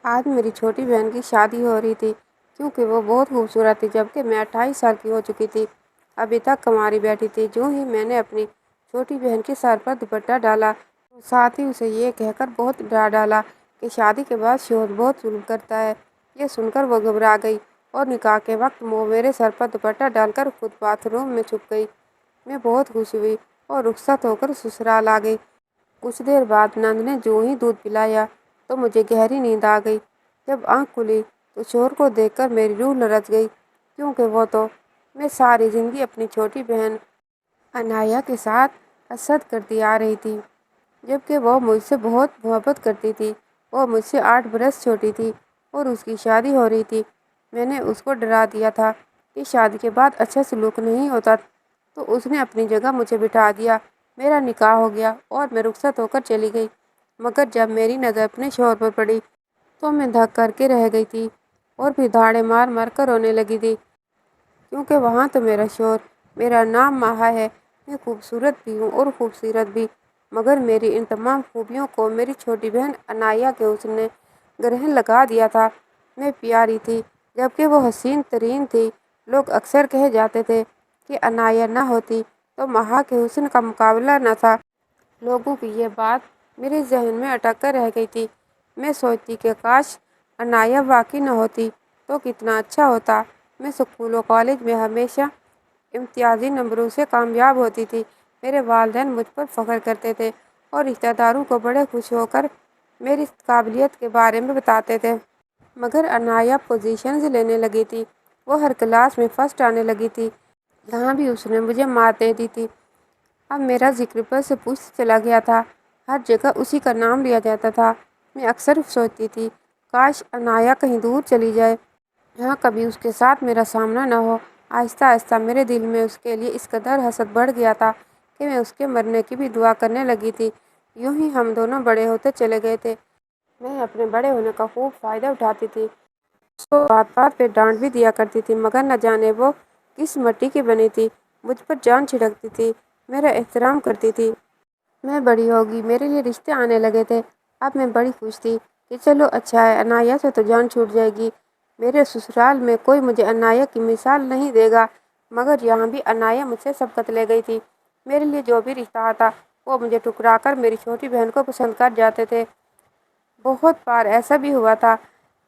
آج میری چھوٹی بہن کی شادی ہو رہی تھی کیونکہ وہ بہت خوبصورت تھی جبکہ میں 28 سال کی ہو چکی تھی۔ ابھی تک کنواری بیٹھی تھی۔ جو ہی میں نے اپنی چھوٹی بہن کے سر پر دوپٹہ ڈالا تو ساتھ ہی اسے یہ کہہ کر بہت ڈرا ڈالا کہ شادی کے بعد شوہر بہت ظلم کرتا ہے۔ یہ سن کر وہ گھبرا گئی اور نکاح کے وقت وہ میرے سر پر دوپٹہ ڈال کر خود باتھ روم میں چھپ گئی۔ میں بہت خوش ہوئی اور رخصت ہو کر سسرال آ گئی۔ کچھ دیر بعد نند نے جو ہی دودھ پلایا تو مجھے گہری نیند آ گئی۔ جب آنکھ کھلی تو شوہر کو دیکھ کر میری روح لرز گئی کیونکہ وہ تو میں ساری زندگی اپنی چھوٹی بہن عنایہ کے ساتھ عشرت کرتی آ رہی تھی، جبکہ وہ مجھ سے بہت محبت کرتی تھی۔ وہ مجھ سے 8 برس چھوٹی تھی اور اس کی شادی ہو رہی تھی۔ میں نے اس کو ڈرا دیا تھا کہ شادی کے بعد اچھا سلوک نہیں ہوتا تو اس نے اپنی جگہ مجھے بٹھا دیا۔ میرا نکاح ہو گیا اور میں رخصت ہو کر چلی گئی، مگر جب میری نظر اپنے شوہر پر پڑی تو میں دھک کر کے رہ گئی تھی اور پھر دھاڑے مار مار کر رونے لگی تھی کیونکہ وہاں تو میرا شوہر، میرا نام مہا ہے، میں خوبصورت بھی ہوں اور خوبصورت بھی، مگر میری ان تمام خوبیوں کو میری چھوٹی بہن عنایہ کے حسن نے گرہن لگا دیا تھا۔ میں پیاری تھی جبکہ وہ حسین ترین تھی۔ لوگ اکثر کہہ جاتے تھے کہ عنایہ نہ ہوتی تو مہا کے حسن کا مقابلہ نہ تھا۔ لوگوں کی یہ بات میرے ذہن میں اٹک کر رہ گئی تھی۔ میں سوچتی کہ کاش عنایہ واقعی نہ ہوتی تو کتنا اچھا ہوتا۔ میں اسکول و کالج میں ہمیشہ امتیازی نمبروں سے کامیاب ہوتی تھی۔ میرے والدین مجھ پر فخر کرتے تھے اور رشتہ داروں کو بڑے خوش ہو کر میری قابلیت کے بارے میں بتاتے تھے۔ مگر عنایہ پوزیشنز لینے لگی تھی۔ وہ ہر کلاس میں فرسٹ آنے لگی تھی۔ جہاں بھی اس نے مجھے مات دے دی تھی۔ اب میرا ذکر پر سے پوچھ چلا گیا تھا۔ ہر جگہ اسی کا نام لیا جاتا تھا۔ میں اکثر سوچتی تھی کاش عنایہ کہیں دور چلی جائے جہاں کبھی اس کے ساتھ میرا سامنا نہ ہو۔ آہستہ آہستہ میرے دل میں اس کے لیے اس قدر حسد بڑھ گیا تھا کہ میں اس کے مرنے کی بھی دعا کرنے لگی تھی۔ یوں ہی ہم دونوں بڑے ہوتے چلے گئے تھے۔ میں اپنے بڑے ہونے کا خوب فائدہ اٹھاتی تھی۔ اس کو بات بات پہ ڈانٹ بھی دیا کرتی تھی، مگر نہ جانے وہ کس مٹی کی بنی تھی، مجھ پر جان چھڑکتی تھی، میرا احترام کرتی تھی۔ میں بڑی ہوگی، میرے لیے رشتے آنے لگے تھے۔ اب میں بڑی خوش تھی کہ چلو اچھا ہے، عنایہ سے تو جان چھوٹ جائے گی۔ میرے سسرال میں کوئی مجھے عنایہ کی مثال نہیں دے گا، مگر یہاں بھی عنایہ مجھ سے سبقت لے گئی تھی۔ میرے لیے جو بھی رشتہ آتا وہ مجھے ٹھکرا کر میری چھوٹی بہن کو پسند کر جاتے تھے۔ بہت بار ایسا بھی ہوا تھا۔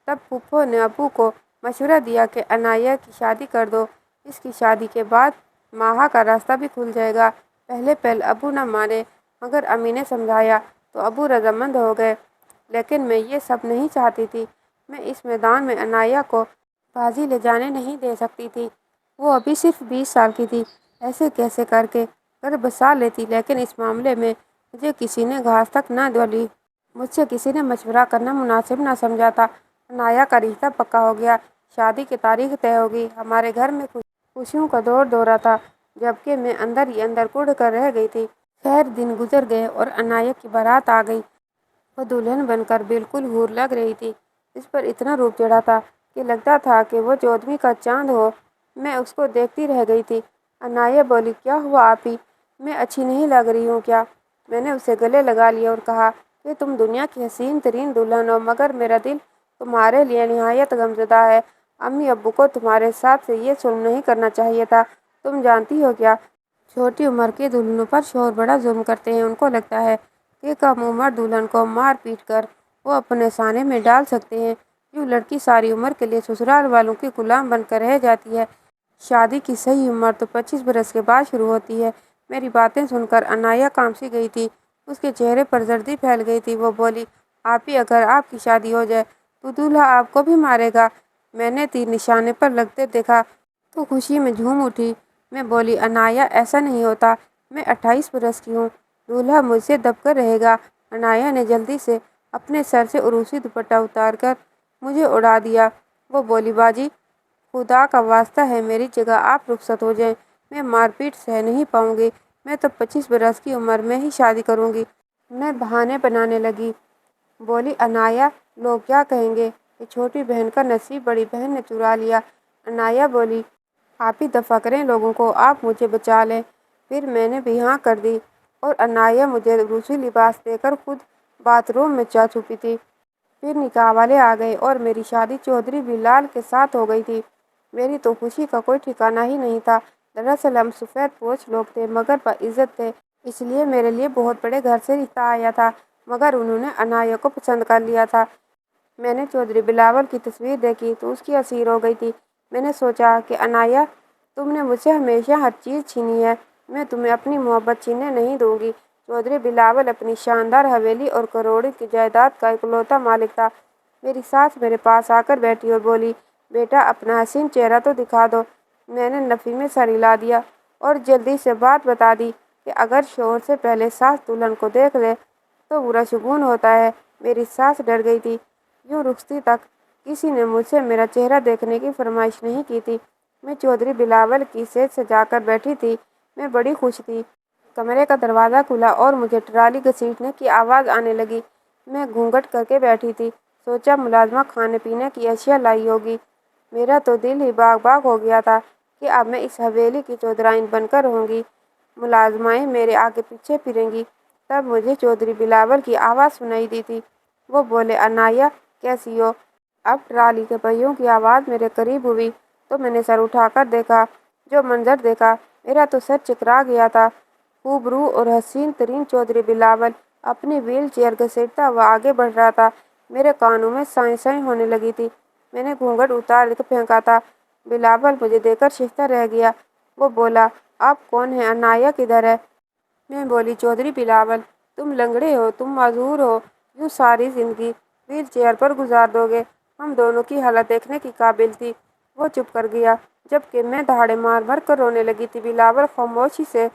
تب پھوپھو نے ابو کو مشورہ دیا کہ عنایہ کی شادی کر دو، اس کی شادی کے بعد مہا کا راستہ بھی کھل جائے گا۔ پہلے ابو نہ مانے، مگر امی نے سمجھایا تو ابو رضامند ہو گئے۔ لیکن میں یہ سب نہیں چاہتی تھی۔ میں اس میدان میں عنایہ کو بازی لے جانے نہیں دے سکتی تھی۔ وہ ابھی صرف 20 سال کی تھی۔ ایسے کیسے کر کے گھر بسا لیتی، لیکن اس معاملے میں مجھے کسی نے گھاس تک نہ ڈالی۔ مجھ سے کسی نے مشورہ کرنا مناسب نہ سمجھا تھا۔ عنایہ کا رشتہ پکا ہو گیا، شادی کی تاریخ طے ہو گئی۔ ہمارے گھر میں خوشیوں کا دور دورہ تھا، جبکہ میں اندر ہی اندر کڑھ کر رہ گئی تھی۔ خیر دن گزر گئے اور عنایہ کی بارات آ گئی۔ وہ دلہن بن کر بالکل حور لگ رہی تھی۔ اس پر اتنا روپ چڑھا تھا کہ لگتا تھا کہ وہ 14ویں کا چاند ہو۔ میں اس کو دیکھتی رہ گئی تھی۔ عنایہ بولی، کیا ہوا آپی، میں اچھی نہیں لگ رہی ہوں کیا؟ میں نے اسے گلے لگا لیا اور کہا کہ تم دنیا کی حسین ترین دلہن ہو، مگر میرا دل تمہارے لیے نہایت غمزدہ ہے۔ امی ابو کو تمہارے ساتھ سے یہ ظلم نہیں کرنا چاہیے تھا۔ تم جانتی ہو کیا، چھوٹی عمر کے دلہنوں پر شوہر بڑا ظلم کرتے ہیں۔ ان کو لگتا ہے کہ کم عمر دلہن کو مار پیٹ کر وہ اپنے سانے میں ڈال سکتے ہیں۔ یوں لڑکی ساری عمر کے لیے سسرال والوں کی غلام بن کر رہ جاتی ہے۔ شادی کی صحیح عمر تو 25 برس کے بعد شروع ہوتی ہے۔ میری باتیں سن کر عنایہ کانپ سی گئی تھی۔ اس کے چہرے پر زردی پھیل گئی تھی۔ وہ بولی، آپی اگر آپ کی شادی ہو جائے تو دولہا آپ کو بھی مارے گا۔ میں نے تیر نشانے پر لگتے دیکھا تو خوشی میں جھوم اٹھی۔ میں بولی، عنایہ ایسا نہیں ہوتا، میں 28 برس کی ہوں، دولہا مجھ سے دب کر رہے گا۔ عنایہ نے جلدی سے اپنے سر سے عروسی دوپٹہ اتار کر مجھے اڑا دیا۔ وہ بولی، باجی خدا کا واسطہ ہے میری جگہ آپ رخصت ہو جائیں، میں مار پیٹ سہ نہیں پاؤں گی، میں تو 25 برس کی عمر میں ہی شادی کروں گی۔ میں بہانے بنانے لگی، بولی، عنایہ لوگ کیا کہیں گے کہ چھوٹی بہن کا نصیب بڑی بہن نے چرا لیا۔ عنایہ بولی، آپی دفع کریں لوگوں کو، آپ مجھے بچا لیں۔ پھر میں نے بھی ہاں کر دی اور عنایہ مجھے روسی لباس دے کر خود باتھ روم میں جا چھپی تھی۔ پھر نکاح والے آ گئے اور میری شادی چودھری بلال کے ساتھ ہو گئی تھی۔ میری تو خوشی کا کوئی ٹھکانہ ہی نہیں تھا۔ دراصل ہم سفید پوش لوگ تھے مگر باعزت تھے، اس لیے میرے لیے بہت بڑے گھر سے رشتہ آیا تھا، مگر انہوں نے عنایہ کو پسند کر لیا تھا۔ میں نے چودھری بلاول کی تصویر دیکھی تو اس کی اسیر ہو گئی تھی۔ میں نے سوچا کہ عنایہ، تم نے مجھ سے ہمیشہ ہر چیز چھینی ہے، میں تمہیں اپنی محبت چھیننے نہیں دوں گی۔ چودھری بلاول اپنی شاندار حویلی اور کروڑوں کی جائیداد کا اکلوتا مالک تھا۔ میری ساس میرے پاس آ کر بیٹھی اور بولی، بیٹا اپنا حسین چہرہ تو دکھا دو۔ میں نے نفی میں سر ہلا دیا اور جلدی سے بات بتا دی کہ اگر شوہر سے پہلے ساس دلہن کو دیکھ لے تو برا شگون ہوتا ہے۔ میری ساس ڈر گئی تھی۔ یوں رخصتی تک کسی نے مجھ سے میرا چہرہ دیکھنے کی فرمائش نہیں کی تھی۔ میں چودھری بلاول کی سیج سجا کر بیٹھی تھی، میں بڑی خوش تھی۔ کمرے کا دروازہ کھلا اور مجھے ٹرالی گھسیٹنے کی آواز آنے لگی۔ میں گھونگھٹ کر کے بیٹھی تھی، سوچا ملازمہ کھانے پینے کی اشیاء لائی ہوگی۔ میرا تو دل ہی باغ باغ ہو گیا تھا کہ اب میں اس حویلی کی چودھرائن بن کر رہوں گی، ملازمائیں میرے آگے پیچھے پھریں گی۔ تب مجھے چودھری بلاول کی آواز سنائی دی تھی۔ وہ بولے، عنایہ کیسی ہو؟ اب ٹرالی کے پہیوں کی آواز میرے قریب ہوئی تو میں نے سر اٹھا کر دیکھا۔ جو منظر دیکھا، میرا تو سر چکرا گیا تھا۔ خوب روح اور حسین ترین چودھری بلاول اپنی ویل چیئر گھسیٹتا ہوا آگے بڑھ رہا تھا۔ میرے کانوں میں سائیں سائیں ہونے لگی تھی۔ میں نے گھونگھٹ اتار کے پھینکا تھا۔ بلاول مجھے دیکھ کر شیشتا رہ گیا۔ وہ بولا، آپ کون ہیں؟ عنایہ کدھر ہے؟ میں بولی، چودھری بلاول، تم لنگڑے ہو، تم معذور ہو، یوں ساری زندگی ویل چیئر پر گزار دو گے؟ ہم دونوں کی حالت دیکھنے کی قابل تھی۔ وہ چپ کر گیا جبکہ میں دہاڑے مار مار کر رونے لگی تھی۔ بلاول خاموشی سے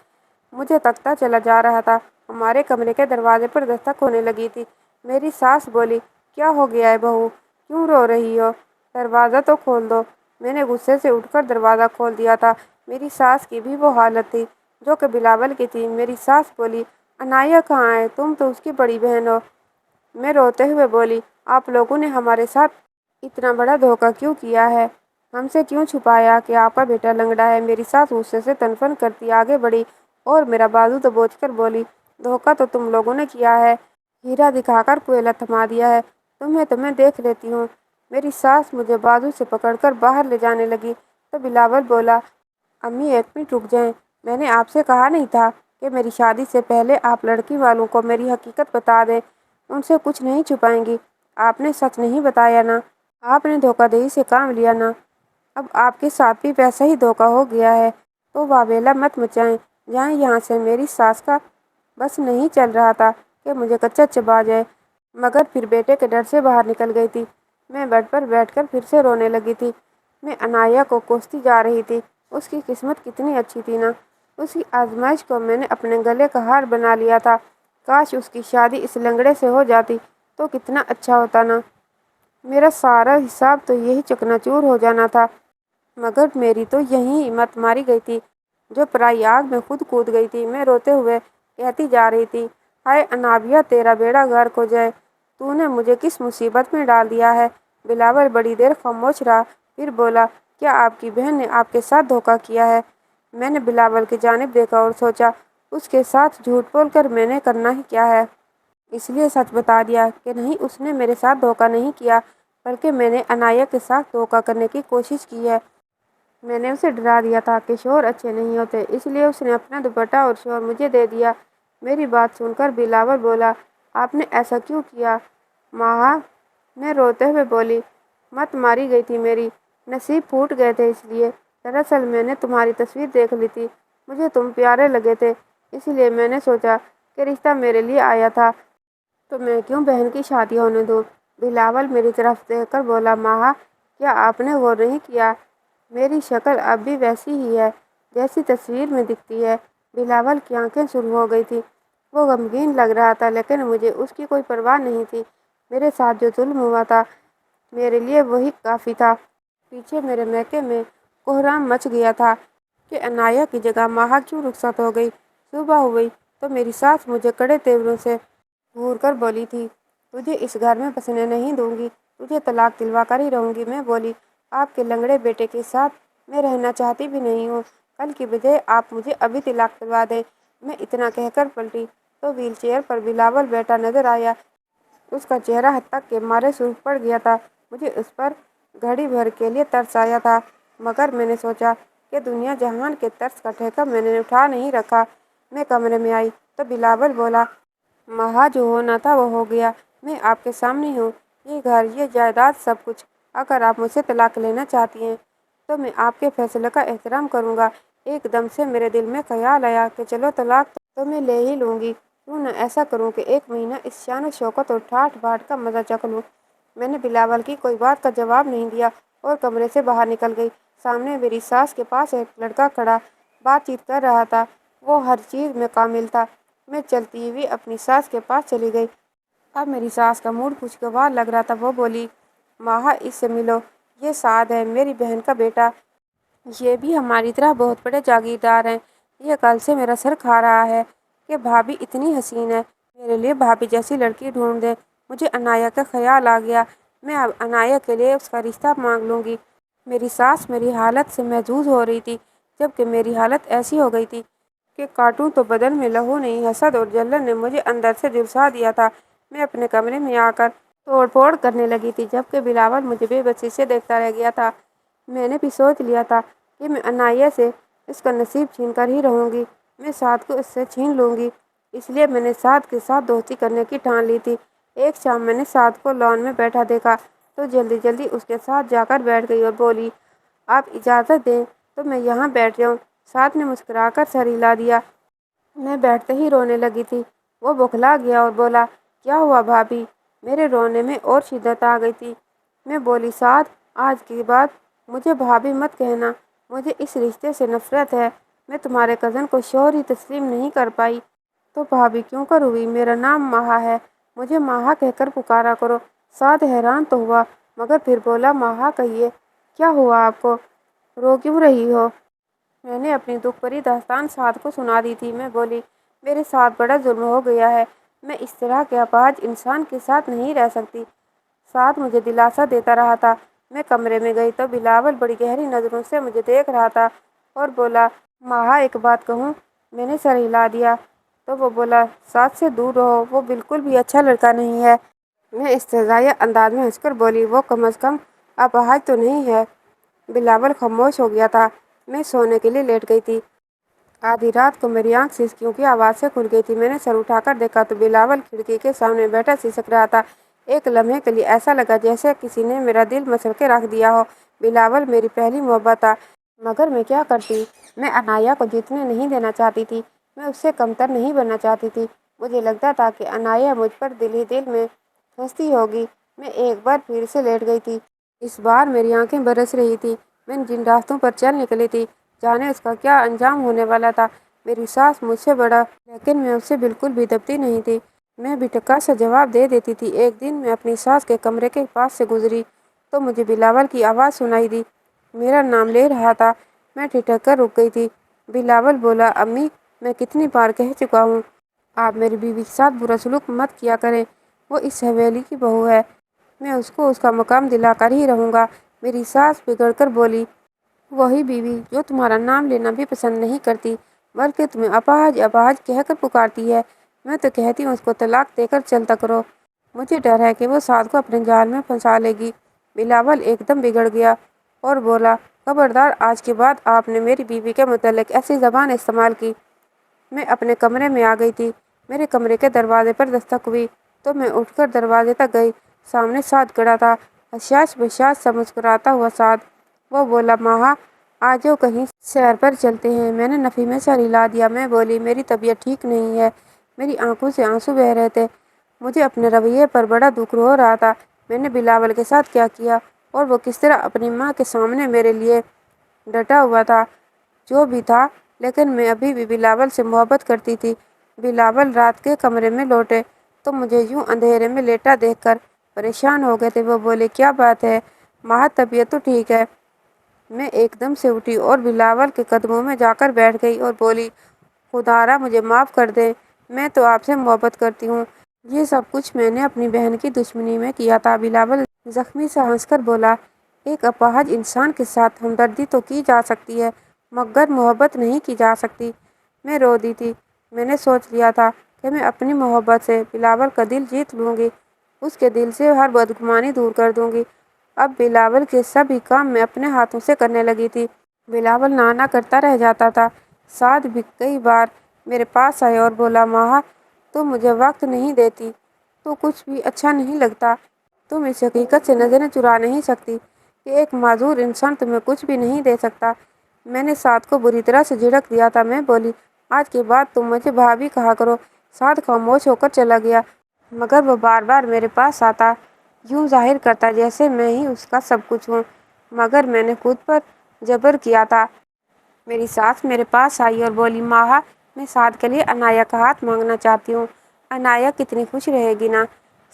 مجھے تکتا چلا جا رہا تھا۔ ہمارے کمرے کے دروازے پر دستک ہونے لگی تھی۔ میری ساس بولی، کیا ہو گیا ہے بہو، کیوں رو رہی ہو؟ دروازہ تو کھول دو۔ میں نے غصے سے اٹھ کر دروازہ کھول دیا تھا۔ میری ساس کی بھی وہ حالت تھی جو کہ بلاول کی تھی۔ میری ساس بولی، عنایہ کہاں ہے؟ تم تو اس کی بڑی بہن ہو۔ میں روتے ہوئے بولی، آپ لوگوں نے ہمارے ساتھ اتنا بڑا دھوکہ کیوں کیا ہے؟ ہم سے کیوں چھپایا کہ آپ کا بیٹا لنگڑا ہے؟ میری ساس غصے سے تنفن کرتی آگے بڑھی اور میرا بازو دبوچ کر بولی، دھوکہ تو تم لوگوں نے کیا ہے، ہیرا دکھا کر کوئلہ تھما دیا ہے، تمہیں دیکھ لیتی ہوں۔ میری ساس مجھے بازو سے پکڑ کر باہر لے جانے لگی تو بلاول بولا، امی ایک منٹ رک جائیں، میں نے آپ سے کہا نہیں تھا کہ میری شادی سے پہلے آپ لڑکی والوں کو میری حقیقت بتا دیں، ان سے کچھ نہیں چھپائیں گی؟ آپ نے سچ نہیں بتایا نا؟ آپ نے دھوکہ دہی سے کام لیا نا؟ اب آپ کے ساتھ بھی ویسا ہی دھوکہ ہو گیا ہے تو واویلا مت مچائیں، جائیں یہاں سے۔ میری ساس کا بس نہیں چل رہا تھا کہ مجھے کچا چبا جائے، مگر پھر بیٹے کے ڈر سے باہر نکل گئی تھی۔ میں بیڈ پر بیٹھ کر پھر سے رونے لگی تھی۔ میں عنایہ کو کوستی جا رہی تھی۔ اس کی قسمت کتنی اچھی تھی نا، اس کی آزمائش کو میں نے اپنے گلے کا ہار بنا لیا تھا۔ کاش اس کی شادی اس لنگڑے سے ہو جاتی تو کتنا اچھا ہوتا نا، میرا سارا حساب تو یہی چکنا چور ہو جانا تھا۔ مگر میری تو یہیں ہمت ماری گئی تھی جو پرائی آگ میں خود کود گئی تھی۔ میں روتے ہوئے کہتی جا رہی تھی، ہائے عنابیہ، تیرا بیڑا غرق ہو جائے، تو نے مجھے کس مصیبت میں ڈال دیا ہے؟ بلاول بڑی دیر خاموش رہا، پھر بولا، کیا آپ کی بہن نے آپ کے ساتھ دھوکہ کیا ہے؟ میں نے بلاول کی جانب دیکھا اور سوچا، اس کے ساتھ جھوٹ بول کر میں نے کرنا ہی کیا ہے؟ اس لیے سچ بتا دیا کہ نہیں، اس نے میرے ساتھ دھوکہ نہیں کیا، بلکہ میں نے عنایہ کے ساتھ دھوکہ کرنے کی کوشش کی ہے۔ میں نے اسے ڈرا دیا تھا کہ شوہر اچھے نہیں ہوتے، اس لیے اس نے اپنا دوپٹہ اور شوہر مجھے دے دیا۔ میری بات سن کر بلاول بولا، آپ نے ایسا کیوں کیا ماہا؟ میں روتے ہوئے بولی، مت ماری گئی تھی میری، نصیب پھوٹ گئے تھے اس لیے۔ دراصل میں نے تمہاری تصویر دیکھ لی تھی، مجھے تم پیارے لگے تھے، اس لیے میں نے سوچا کہ رشتہ میرے لیے آیا تھا تو میں کیوں بہن کی شادی ہونے دوں۔ بلاول میری طرف دیکھ کر بولا، ماہا، کیا آپ نے غور نہیں کیا، میری شکل اب بھی ویسی ہی ہے جیسی تصویر میں دکھتی ہے؟ بلاول کی آنکھیں سرخ ہو گئی تھی، وہ غمگین لگ رہا تھا، لیکن مجھے اس کی کوئی پرواہ نہیں تھی۔ میرے ساتھ جو ظلم ہوا تھا میرے لیے وہی کافی تھا۔ پیچھے میرے میکے میں کوہرام مچ گیا تھا کہ عنایہ کی جگہ ماہا کیوں رخصت ہو گئی۔ صبح ہوئی تو میری ساس مجھے کڑے تیوروں سے گھور کر بولی تھی، تجھے اس گھر میں بسنے نہیں دوں گی، تجھے طلاق دلوا کر ہی رہوں گی۔ میں بولی، آپ کے لنگڑے بیٹے کے ساتھ میں رہنا چاہتی بھی نہیں ہوں، کل کی بجائے آپ مجھے ابھی طلاق دلوا دیں۔ میں اتنا کہہ کر پلٹی تو ویل چیئر پر بلاول بیٹھا نظر آیا۔ اس کا چہرہ ہتک کے مارے سرخ پڑ گیا تھا۔ مجھے اس پر گھڑی بھر کے لیے ترس آیا تھا، مگر میں نے سوچا کہ دنیا جہان کے ترس کا ٹھیکہ میں نے اٹھا نہیں رکھا۔ میں کمرے میں آئی تو بلاول بولا، مہا جو ہونا تھا وہ ہو گیا۔ میں آپ کے سامنے ہوں، یہ گھر، یہ جائیداد، سب کچھ۔ اگر آپ مجھ سے طلاق لینا چاہتی ہیں تو میں آپ کے فیصلے کا احترام کروں گا۔ ایک دم سے میرے دل میں خیال آیا کہ چلو طلاق تو میں لے ہی لوں گی، کیوں نہ ایسا کروں کہ ایک مہینہ اس شان و شوکت اور ٹھاٹھ باٹھ کا مزہ چکھ لوں۔ میں نے بلاول کی کوئی بات کا جواب نہیں دیا اور کمرے سے باہر نکل گئی۔ سامنے میری ساس کے پاس ایک لڑکا کھڑا بات چیت کر رہا تھا، وہ ہر چیز میں کامل تھا۔ میں چلتی ہوئی اپنی ساس کے پاس چلی گئی۔ اب میری ساس کا موڈ خوشگوار لگ رہا تھا۔ وہ بولی، مہا اس سے ملو، یہ سعد ہے، میری بہن کا بیٹا۔ یہ بھی ہماری طرح بہت بڑے جاگیردار ہیں۔ یہ کل سے میرا سر کھا رہا ہے کہ بھابھی اتنی حسین ہے، میرے لیے بھابھی جیسی لڑکی ڈھونڈ دیں۔ مجھے انایا کا خیال آ گیا، میں اب انایا کے لیے اس کا رشتہ مانگ لوں گی۔ میری ساس میری حالت سے محظوظ ہو رہی تھی، جبکہ میری حالت ایسی ہو گئی تھی کہ کاٹوں تو بدن میں لہو نہیں۔ حسد اور جلن نے مجھے اندر سے جھلسا دیا تھا۔ میں اپنے کمرے میں آ کر توڑ پھوڑ کرنے لگی تھی، جبکہ بلاول مجھے بے بسی سے دیکھتا رہ گیا تھا۔ میں نے بھی سوچ لیا تھا کہ میں انایا سے اس کا نصیب چھین کر ہی رہوں گی، میں سعد کو اس سے چھین لوں گی۔ اس لیے میں نے سعد کے ساتھ دوستی کرنے کی ٹھان لی تھی۔ ایک شام میں نے سعد کو لان میں بیٹھا دیکھا تو جلدی جلدی اس کے ساتھ جا کر بیٹھ گئی اور بولی، آپ اجازت دیں تو میں یہاں بیٹھ جاؤں۔ سعد نے مسکرا کر سر ہلا دیا۔ میں بیٹھتے ہی رونے لگی تھی۔ وہ بوکھلا گیا اور بولا، کیا ہوا بھابھی؟ میرے رونے میں اور شدت آ گئی تھی۔ میں بولی، سعد، آج کے بعد مجھے بھابھی مت کہنا، مجھے اس رشتے سے نفرت ہے۔ میں تمہارے کزن کو شوہر ہی تسلیم نہیں کر پائی تو بھابھی کیوں کر ہوئی؟ میرا نام مہا ہے، مجھے مہا کہہ کر پکارا کرو۔ سعد حیران تو ہوا، مگر پھر بولا، مہا کہیے، کیا ہوا آپ کو؟ رو کیوں رہی ہو؟ میں نے اپنی دکھ بھری داستان سعد کو سنا دی تھی۔ میں بولی، میرے ساتھ بڑا ظلم ہو گیا ہے، میں اس طرح کے اپاہج انسان کے ساتھ نہیں رہ سکتی۔ سعد مجھے دلاسا دیتا رہا تھا۔ میں کمرے میں گئی تو بلاول بڑی گہری نظروں سے مجھے دیکھ رہا تھا اور بولا، مہا ایک بات کہوں؟ میں نے سر ہلا دیا تو وہ بولا، سعد سے دور رہو، وہ بالکل بھی اچھا لڑکا نہیں ہے۔ میں استہزائیہ انداز میں ہنس کر بولی، وہ کم از کم اپاہج تو نہیں ہے۔ بلاول خاموش ہو گیا تھا۔ میں سونے کے لیے لیٹ گئی تھی۔ آدھی رات کو میری آنکھ سسکیوں کی آواز سے کھل گئی تھی۔ میں نے سر اٹھا کر دیکھا تو بلاول کھڑکی کے سامنے بیٹھا سسک رہا تھا۔ ایک لمحے کے لیے ایسا لگا جیسے کسی نے میرا دل مچل کے رکھ دیا ہو۔ بلاول میری پہلی محبت تھا، مگر میں کیا کرتی؟ میں انایا کو جیتنے نہیں دینا چاہتی تھی، میں اس سے کمتر نہیں بننا چاہتی تھی۔ مجھے لگتا تھا کہ انایا مجھ پر دل ہی دل میں ہنستی ہوگی۔ میں ایک بار پھر سے لیٹ گئی تھی۔ اس بار میری آنکھیں برس رہی تھی۔ میں جن راستوں پر چل نکلی تھی، جانے اس کا کیا انجام ہونے والا تھا۔ میری ساس مجھ سے بڑا، لیکن میں اس سے بالکل بھی دبتی نہیں تھی۔ میں بھی ٹکا سا جواب دے دیتی تھی۔ ایک دن میں اپنی ساس کے کمرے کے پاس سے گزری تو مجھے بلاول کی آواز سنائی دی، میرا نام لے رہا تھا۔ میں ٹھٹک کر رک گئی تھی۔ بلاول بولا، امی، میں کتنی بار کہہ چکا ہوں، آپ میری بیوی کے ساتھ برا سلوک مت کیا کریں، وہ اس حویلی کی بہو ہے، میں اس کو اس کا مقام دلا کر ہی رہوں گا۔ میری ساس بگڑ کر بولی، وہی بیوی جو تمہارا نام لینا بھی پسند نہیں کرتی، بلکہ تمہیں اپاہج اپاہج کہہ کر پکارتی ہے۔ میں تو کہتی ہوں اس کو طلاق دے کر چلتا کرو، مجھے ڈر ہے کہ وہ سعد کو اپنے جال میں پھنسا لے گی۔ بلاول ایک دم بگڑ گیا اور بولا، خبردار، آج کے بعد آپ نے میری بیوی کے متعلق ایسی زبان استعمال کی۔ میں اپنے کمرے میں آ گئی تھی۔ میرے کمرے کے دروازے پر دستک ہوئی تو میں اٹھ کر دروازے تک گئی۔ سامنے سعد کھڑا تھا، حشاش بشاش سا مسکراتا ہوا سعد۔ وہ بولا، مہا، آ جاؤ، کہیں سیر پر چلتے ہیں۔ میں نے نفی میں سر ہلا دیا۔ میں بولی، میری طبیعت ٹھیک نہیں ہے۔ میری آنکھوں سے آنسو بہہ رہے تھے۔ مجھے اپنے رویے پر بڑا دکھ ہو رہا تھا۔ میں نے بلاول کے ساتھ کیا کیا اور وہ کس طرح اپنی ماں کے سامنے میرے لیے ڈٹا ہوا تھا۔ جو بھی تھا، لیکن میں ابھی بھی بلاول سے محبت کرتی تھی۔ بلاول رات کے کمرے میں لوٹے تو مجھے یوں اندھیرے میں لیٹا دیکھ کر پریشان ہو گئے تھے۔ وہ بولے، کیا بات ہے مہا، طبیعت تو ٹھیک ہے؟ میں ایک دم سے اٹھی اور بلاول کے قدموں میں جا کر بیٹھ گئی اور بولی، خدارا مجھے معاف کر دے، میں تو آپ سے محبت کرتی ہوں، یہ سب کچھ میں نے اپنی بہن کی دشمنی میں کیا تھا۔ بلاول زخمی سا ہنس کر بولا، ایک اپاہج انسان کے ساتھ ہمدردی تو کی جا سکتی ہے، مگر محبت نہیں کی جا سکتی۔ میں رو دی تھی۔ میں نے سوچ لیا تھا کہ میں اپنی محبت سے بلاول کا دل جیت لوں گی۔ اس کے دل سے ہر بدگمانی دور کر دوں گی۔ اب بلاول کے سبھی کام میں اپنے ہاتھوں سے کرنے لگی تھی۔ بلاول نانا کرتا رہ جاتا تھا۔ سعد بھی کئی بار میرے پاس آیا اور بولا، ماہا تم مجھے وقت نہیں دیتی تو کچھ بھی اچھا نہیں لگتا۔ تم اس حقیقت سے نظریں چرا نہیں سکتی کہ ایک معذور انسان تمہیں کچھ بھی نہیں دے سکتا۔ میں نے سعد کو بری طرح سے جھڑک دیا تھا۔ میں بولی، آج کے بعد تم مجھے بھابھی کہا کرو۔ سعد خاموش ہو کر چلا گیا، مگر وہ بار بار میرے پاس آتا، یوں ظاہر کرتا جیسے میں ہی اس کا سب کچھ ہوں، مگر میں نے خود پر جبر کیا تھا۔ میری ساس میرے پاس آئی اور بولی، ماہا میں سعد کے لیے عنایہ کا ہاتھ مانگنا چاہتی ہوں۔ عنایہ کتنی خوش رہے گی نا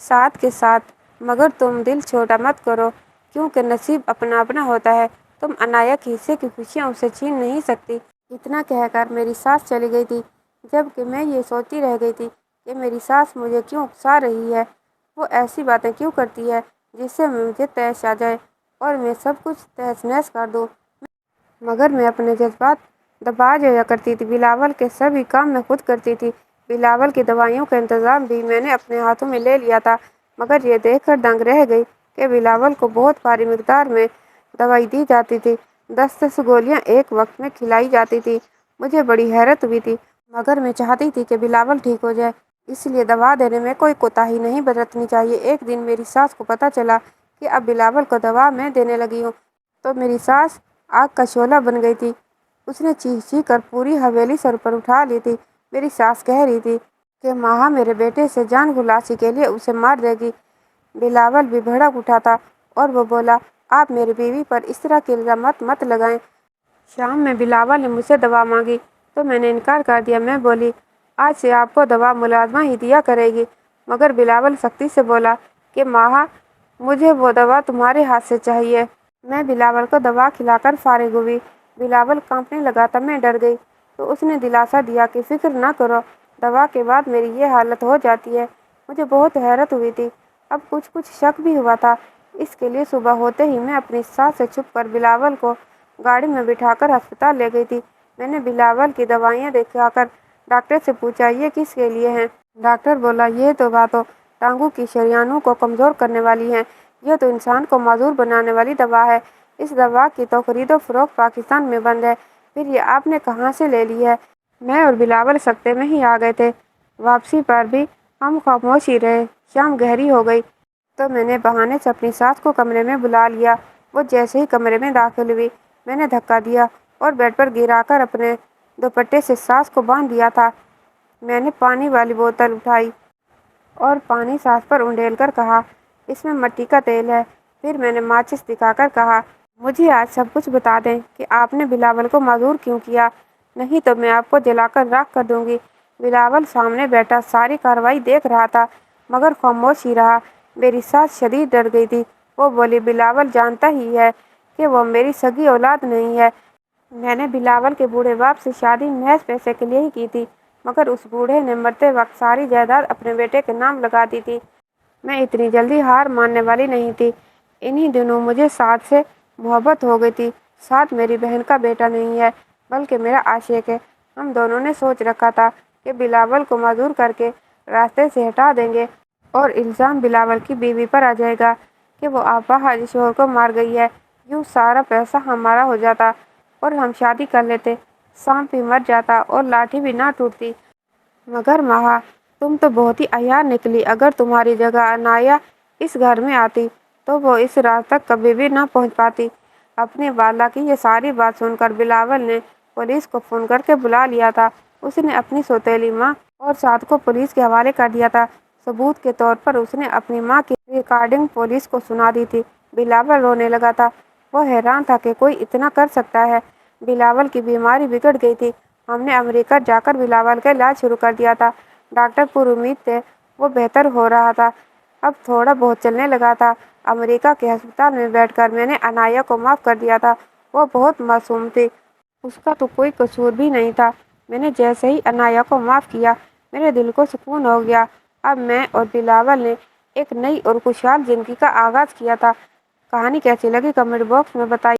سعد کے ساتھ، مگر تم دل چھوٹا مت کرو، کیونکہ نصیب اپنا اپنا ہوتا ہے۔ تم عنایہ کے حصے کی خوشیاں اسے چھین نہیں سکتی۔ اتنا کہہ کر میری ساس چلی گئی تھی، جبکہ میں یہ سوچتی رہ گئی تھی کہ میری ساس مجھے کیوں اکسا رہی ہے، وہ ایسی باتیں کیوں کرتی ہے جس سے مجھے طیش آ جائے اور میں سب کچھ تہس نہس کر دوں۔ مگر میں اپنے جذبات دبا جایا کرتی تھی۔ بلاول کے سبھی کام میں خود کرتی تھی۔ بلاول کی دوائیوں کا انتظام بھی میں نے اپنے ہاتھوں میں لے لیا تھا، مگر یہ دیکھ کر دنگ رہ گئی کہ بلاول کو بہت بھاری مقدار میں دوائی دی جاتی تھی۔ 10 گولیاں ایک وقت میں کھلائی جاتی تھی۔ مجھے بڑی حیرت ہوئی تھی، مگر میں چاہتی تھی کہ بلاول ٹھیک ہو جائے، اس لیے دوا دینے میں کوئی کوتاہی نہیں برتنی چاہیے۔ ایک دن میری ساس کو پتہ چلا کہ اب بلاول کو دوا میں دینے لگی ہوں، تو میری ساس آگ کا شعلہ بن گئی تھی۔ اس نے چیخ چیخ کر پوری حویلی سر پر اٹھا لی تھی۔ میری ساس کہہ رہی تھی کہ ماہا میرے بیٹے سے جان خلاصی کے لیے اسے مار دے گی۔ بلاول بھی بھڑک اٹھا تھا اور وہ بولا، آپ میری بیوی پر اس طرح کے الزامات مت لگائیں۔ شام میں بلاول نے مجھ سے دوا مانگی تو میں نے انکار کر دیا۔ میں بولی، آج سے آپ کو دوا ملازمہ ہی دیا کرے گی، مگر بلاول سختی سے بولا کہ ماہا مجھے وہ دوا تمہارے ہاتھ سے چاہیے۔ میں بلاول کو دوا کھلا کر فارغ ہوئی۔ بلاول کانپنے لگا تھا۔ میں ڈر گئی تو اس نے دلاسا دیا کہ فکر نہ کرو، دوا کے بعد میری یہ حالت ہو جاتی ہے۔ مجھے بہت حیرت ہوئی تھی، اب کچھ شک بھی ہوا تھا۔ اس کے لیے صبح ہوتے ہی میں اپنی ساس سے چھپ کر بلاول کو گاڑی میں بٹھا کر ہسپتال لے گئی تھی۔ میں نے بلاول کی دوائیاں دکھا کر ڈاکٹر سے پوچھا، یہ کس کے لیے ہیں؟ ڈاکٹر بولا، یہ دوا تو ٹانگوں کی شریانوں کو کمزور کرنے والی ہے، یہ تو انسان کو معذور بنانے والی دوا ہے۔ اس دوا کی تو خرید و فروخت پاکستان میں بند ہے، پھر یہ آپ نے کہاں سے لے لی ہے؟ میں اور بلاول سکتے میں ہی آ گئے تھے۔ واپسی پر بھی ہم خاموش ہی رہے۔ شام گہری ہو گئی تو میں نے بہانے سے اپنی ساس کو کمرے میں بلا لیا۔ وہ جیسے ہی کمرے میں داخل ہوئی، میں نے دھکا دیا اور بیڈ پر گرا کر اپنے دوپٹے سے ساس کو باندھ دیا تھا۔ میں نے پانی والی بوتل اٹھائی اور پانی ساس پر انڈیل کر کہا، اس میں مٹی کا تیل ہے۔ پھر میں نے ماچس دکھا کر کہا، مجھے آج سب کچھ بتا دیں کہ آپ نے بلاول کو معذور کیوں کیا، نہیں تو میں آپ کو جلا کر راکھ کر دوں گی۔ بلاول سامنے بیٹھا ساری کارروائی دیکھ رہا تھا، مگر خاموش ہی رہا۔ میری ساس شدید ڈر گئی تھی۔ وہ بولی، بلاول جانتا ہی ہے کہ وہ میری سگی اولاد نہیں ہے۔ میں نے بلاول کے بوڑھے باپ سے شادی محض پیسے کے لیے ہی کی تھی، مگر اس بوڑھے نے مرتے وقت ساری جائیداد اپنے بیٹے کے نام لگا دی تھی۔ میں اتنی جلدی ہار ماننے والی نہیں تھی۔ انہی دنوں مجھے سعد سے محبت ہو گئی تھی۔ سعد میری بہن کا بیٹا نہیں ہے، بلکہ میرا عاشق ہے۔ ہم دونوں نے سوچ رکھا تھا کہ بلاول کو معذور کر کے راستے سے ہٹا دیں گے اور الزام بلاول کی بیوی پر آ جائے گا کہ وہ آپا حاجی شوہر کو مار گئی ہے۔ یوں سارا پیسہ ہمارا ہو جاتا اور ہم شادی کر لیتے، سانپ بھی مر جاتا اور لاٹھی بھی نہ ٹوٹتی۔ مگر ماہا، تم تو بہت ہی عیار نکلی۔ اگر تمہاری جگہ عنایہ اس گھر میں آتی تو وہ اس راز تک کبھی بھی نہ پہنچ پاتی۔ اپنی والدہ کی یہ ساری بات سن کر بلاول نے پولیس کو فون کر کے بلا لیا تھا۔ اس نے اپنی سوتیلی ماں اور سعد کو پولیس کے حوالے کر دیا تھا۔ ثبوت کے طور پر اس نے اپنی ماں کی ریکارڈنگ پولیس کو سنا دی تھی۔ بلاول رونے لگا تھا۔ وہ حیران تھا کہ کوئی اتنا کر سکتا ہے۔ بلاول کی بیماری بگڑ گئی تھی۔ ہم نے امریکہ جا کر بلاول کا علاج شروع کر دیا تھا۔ ڈاکٹر پر امید تھے، وہ بہتر ہو رہا تھا، اب تھوڑا بہت چلنے لگا تھا۔ امریکہ کے ہسپتال میں بیٹھ کر میں نے عنایہ کو معاف کر دیا تھا۔ وہ بہت معصوم تھی، اس کا تو کوئی قصور بھی نہیں تھا۔ میں نے جیسے ہی عنایہ کو معاف کیا، میرے دل کو سکون ہو گیا۔ اب میں اور بلاول نے ایک نئی اور خوشحال زندگی کا آغاز کیا تھا۔ کہانی کیسی لگی کمنٹ باکس میں بتائیے۔